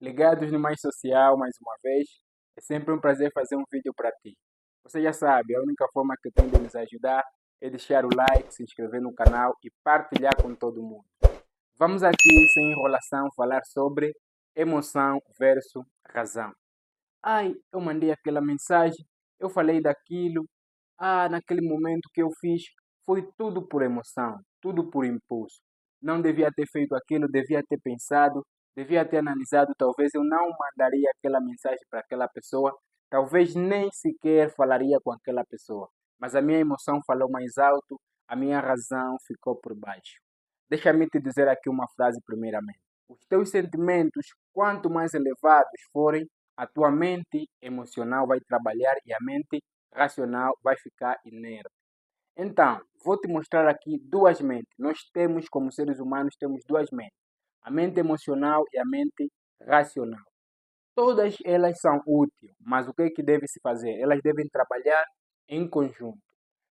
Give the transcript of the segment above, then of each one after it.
Ligados no Mais Social mais uma vez. É sempre um prazer fazer um vídeo para ti. Você já sabe, a única forma que eu tenho de nos ajudar é deixar o like, se inscrever no canal e partilhar com todo mundo. Vamos aqui, sem enrolação, falar sobre emoção versus razão. Ai, eu mandei aquela mensagem, eu falei daquilo, naquele momento que eu fiz, foi tudo por emoção, tudo por impulso. Não devia ter feito aquilo, devia ter pensado, devia ter analisado. Talvez eu não mandaria aquela mensagem para aquela pessoa, talvez nem sequer falaria com aquela pessoa. Mas a minha emoção falou mais alto, a minha razão ficou por baixo. Deixa-me te dizer aqui uma frase primeiramente. Os teus sentimentos, quanto mais elevados forem, a tua mente emocional vai trabalhar e a mente racional vai ficar inerte. Então, vou te mostrar aqui duas mentes. Nós temos, como seres humanos, temos duas mentes. A mente emocional e a mente racional. Todas elas são úteis, mas o que é que deve se fazer? Elas devem trabalhar em conjunto.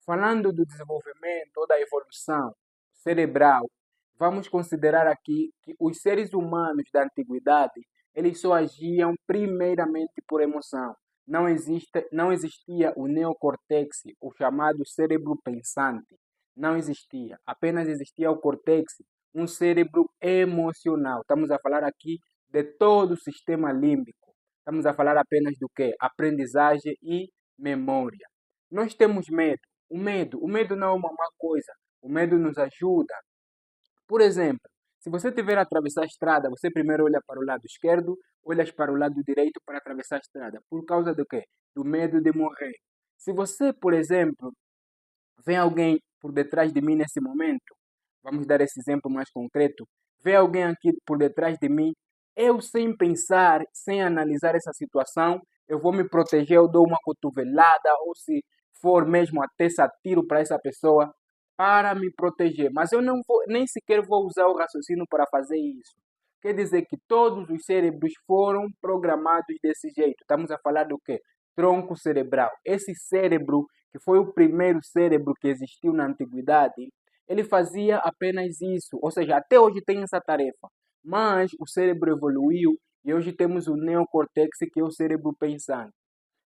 Falando do desenvolvimento ou da evolução cerebral, vamos considerar aqui que os seres humanos da antiguidade, eles só agiam primeiramente por emoção. Não existia o neocortex, o chamado cérebro pensante. Não existia. Apenas existia o cortex, um cérebro emocional. Estamos a falar aqui de todo o sistema límbico. Estamos a falar apenas do que? Aprendizagem e memória. Nós temos medo. O medo não é uma má coisa. O medo nos ajuda. Por exemplo, se você tiver a atravessar a estrada, você primeiro olha para o lado esquerdo, olha para o lado direito para atravessar a estrada. Por causa do quê? Do medo de morrer. Se você, por exemplo, vê alguém por detrás de mim nesse momento, vamos dar esse exemplo mais concreto, vê alguém aqui por detrás de mim, eu sem pensar, sem analisar essa situação, eu vou me proteger, eu dou uma cotovelada, ou se for mesmo até atiro para essa pessoa para me proteger. Mas eu não vou, nem sequer vou usar o raciocínio para fazer isso. Quer dizer que todos os cérebros foram programados desse jeito. Estamos a falar do quê? Tronco cerebral. Esse cérebro, que foi o primeiro cérebro que existiu na antiguidade, ele fazia apenas isso. Ou seja, até hoje tem essa tarefa. Mas o cérebro evoluiu e hoje temos o neocortex, que é o cérebro pensante.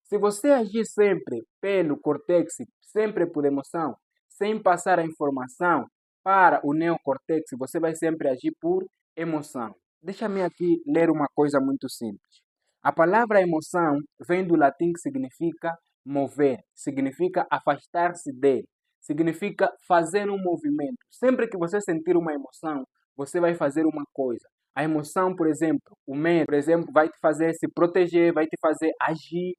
Se você agir sempre pelo cortex, sempre por emoção, sem passar a informação para o neocortex, você vai sempre agir por emoção. Deixa-me aqui ler uma coisa muito simples. A palavra emoção vem do latim que significa mover, significa afastar-se dele, significa fazer um movimento. Sempre que você sentir uma emoção, você vai fazer uma coisa. A emoção, por exemplo, o medo, por exemplo, vai te fazer se proteger, vai te fazer agir.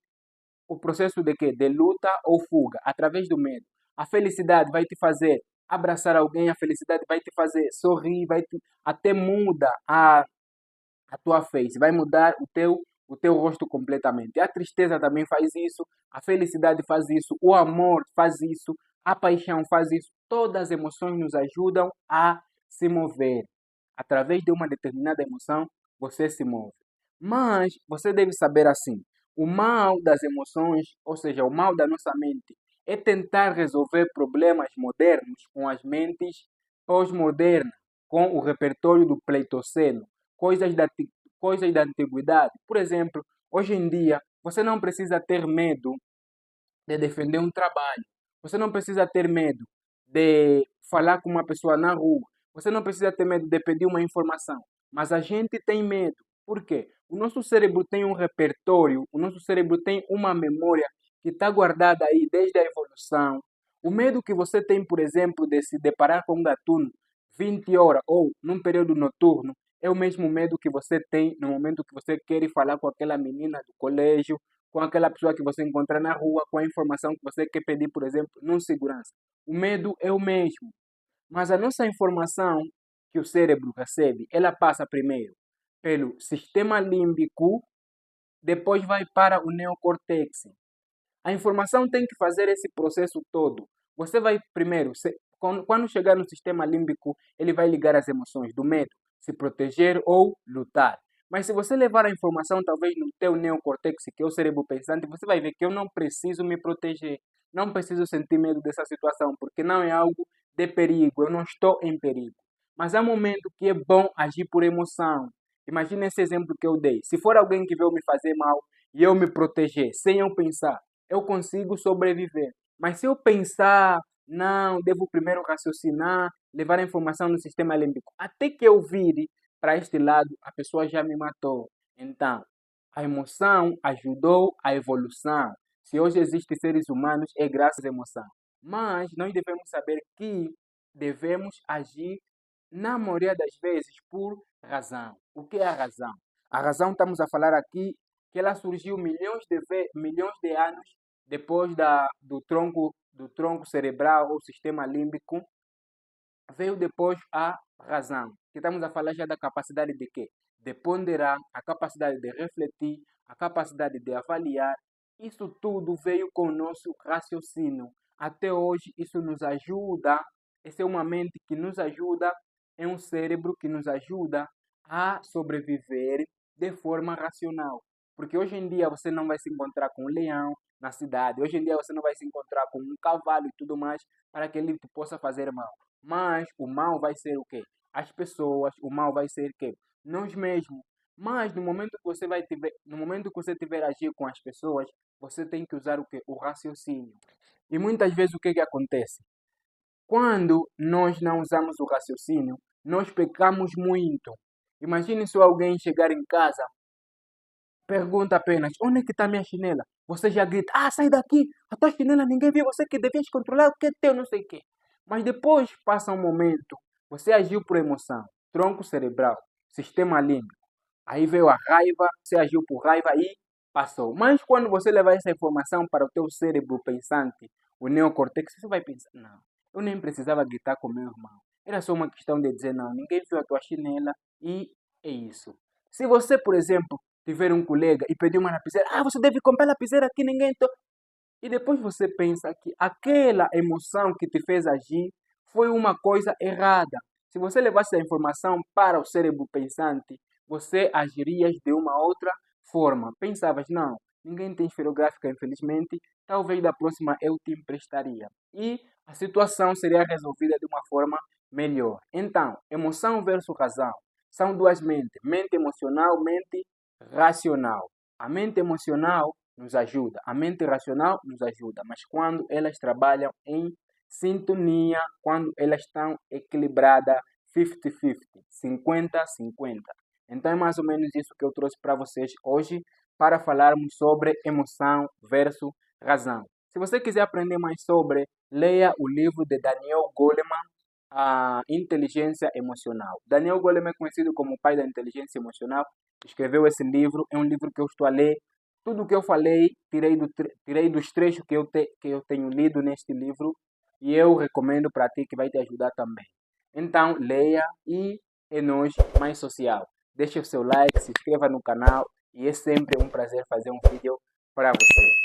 O processo de quê? De luta ou fuga, através do medo. A felicidade vai te fazer abraçar alguém, a felicidade vai te fazer sorrir, até muda a tua face, vai mudar o teu rosto completamente. A tristeza também faz isso, a felicidade faz isso, o amor faz isso, a paixão faz isso. Todas as emoções nos ajudam a se mover. Através de uma determinada emoção, você se move. Mas você deve saber assim, o mal das emoções, ou seja, o mal da nossa mente, é tentar resolver problemas modernos com as mentes pós-modernas, com o repertório do Pleistoceno, coisas da, coisas da antiguidade. Por exemplo, hoje em dia, você não precisa ter medo de defender um trabalho. Você não precisa ter medo de falar com uma pessoa na rua. Você não precisa ter medo de pedir uma informação. Mas a gente tem medo. Por quê? O nosso cérebro tem um repertório, o nosso cérebro tem uma memória que está guardada aí desde a evolução. O medo que você tem, por exemplo, de se deparar com um gatuno 20 horas ou num período noturno, é o mesmo medo que você tem no momento que você quer ir falar com aquela menina do colégio, com aquela pessoa que você encontrar na rua, com a informação que você quer pedir, por exemplo, num segurança. O medo é o mesmo, mas a nossa informação que o cérebro recebe, ela passa primeiro pelo sistema límbico, depois vai para o neocortex. A informação tem que fazer esse processo todo. Você vai primeiro, quando chegar no sistema límbico, ele vai ligar as emoções do medo, se proteger ou lutar. Mas se você levar a informação talvez no teu neocortex, que é o cérebro pensante, você vai ver que eu não preciso me proteger, não preciso sentir medo dessa situação, porque não é algo de perigo, eu não estou em perigo. Mas há momentos que é bom agir por emoção. Imagina esse exemplo que eu dei. Se for alguém que veio me fazer mal e eu me proteger sem eu pensar, eu consigo sobreviver. Mas se eu pensar, não, devo primeiro raciocinar, levar a informação no sistema límbico, até que eu vire para este lado, a pessoa já me matou. Então, a emoção ajudou a evolução. Se hoje existem seres humanos, é graças à emoção. Mas nós devemos saber que devemos agir, na maioria das vezes, por razão. O que é a razão? A razão, estamos a falar aqui, que ela surgiu milhões de anos depois do tronco cerebral ou sistema límbico. Veio depois a razão, que estamos a falar já da capacidade de quê? De ponderar, a capacidade de refletir, a capacidade de avaliar. Isso tudo veio com o nosso raciocínio. Até hoje isso nos ajuda, essa é uma mente que nos ajuda, é um cérebro que nos ajuda a sobreviver de forma racional. Porque hoje em dia você não vai se encontrar com um leão na cidade, hoje em dia você não vai se encontrar com um cavalo e tudo mais para que ele te possa fazer mal. Mas o mal vai ser o quê? As pessoas, o mal vai ser o quê? Nós mesmos. Mas no momento que você tiver a agir com as pessoas, você tem que usar o quê? O raciocínio. E muitas vezes o que acontece? Quando nós não usamos o raciocínio, nós pecamos muito. Imagine se alguém chegar em casa, pergunta apenas, onde é que está minha chinela? Você já grita, sai daqui, a tua chinela ninguém viu, você que devias controlar o que é teu, não sei o quê. Mas depois passa um momento, você agiu por emoção, tronco cerebral, sistema límbico. Aí veio a raiva, você agiu por raiva e passou. Mas quando você levar essa informação para o teu cérebro pensante, o neocortex, você vai pensar, não, eu nem precisava gritar com meu irmão. Era só uma questão de dizer, não, ninguém viu a tua chinela e é isso. Se você, por exemplo, tiver um colega e pedir uma lapiseira, você deve comprar lapiseira aqui, ninguém... E depois você pensa que aquela emoção que te fez agir foi uma coisa errada. Se você levasse a informação para o cérebro pensante, você agiria de uma outra forma. Pensavas, não, ninguém tem esferográfica, infelizmente, talvez da próxima eu te emprestaria. E a situação seria resolvida de uma forma melhor. Então, emoção versus razão. São duas mentes, mente emocional, mente racional. A mente emocional nos ajuda, a mente racional nos ajuda, mas quando elas trabalham em sintonia, quando elas estão equilibradas 50-50, 50-50. Então é mais ou menos isso que eu trouxe para vocês hoje, para falarmos sobre emoção versus razão. Se você quiser aprender mais sobre, leia o livro de Daniel Goleman, A Inteligência Emocional. Daniel Goleman é conhecido como o pai da inteligência emocional, escreveu esse livro, é um livro que eu estou a ler. Tudo o que eu falei, tirei dos trechos que eu tenho lido neste livro e eu recomendo para ti, que vai te ajudar também. Então, leia e é nóis, mais social. Deixe o seu like, se inscreva no canal e é sempre um prazer fazer um vídeo para você.